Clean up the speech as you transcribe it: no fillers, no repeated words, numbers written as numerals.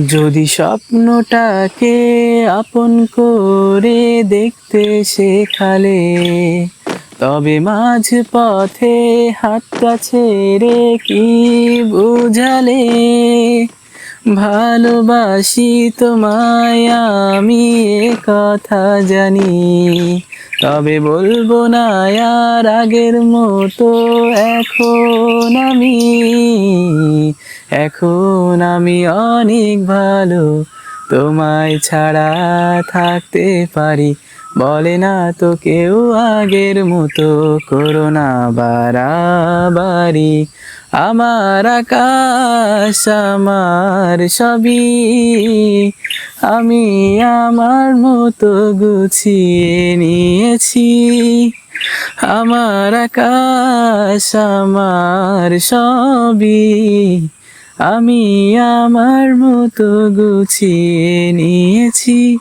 যদি স্বপ্নটাকে আপন করে দেখতে শেখালে, তবে মাঝ পথে হাতটা ছেড়ে কি বুঝালে? ভালোবাসি তোমায় আমি, এ কথা জানি, তবে বলবো না আর আগের মতো। এখন আমি অনেক ভালো, তোমায় ছাড়া থাকতে পারি। বলে না তো কেউ আগের মতো, করো না বাড়াবাড়ি। আমার আকাশ আমার সবই, আমি আমার মতো গুছিয়ে নিয়েছি। আমার আকাশ আমার সবই, আমি আমার মতো গুছিয়ে নিয়েছি।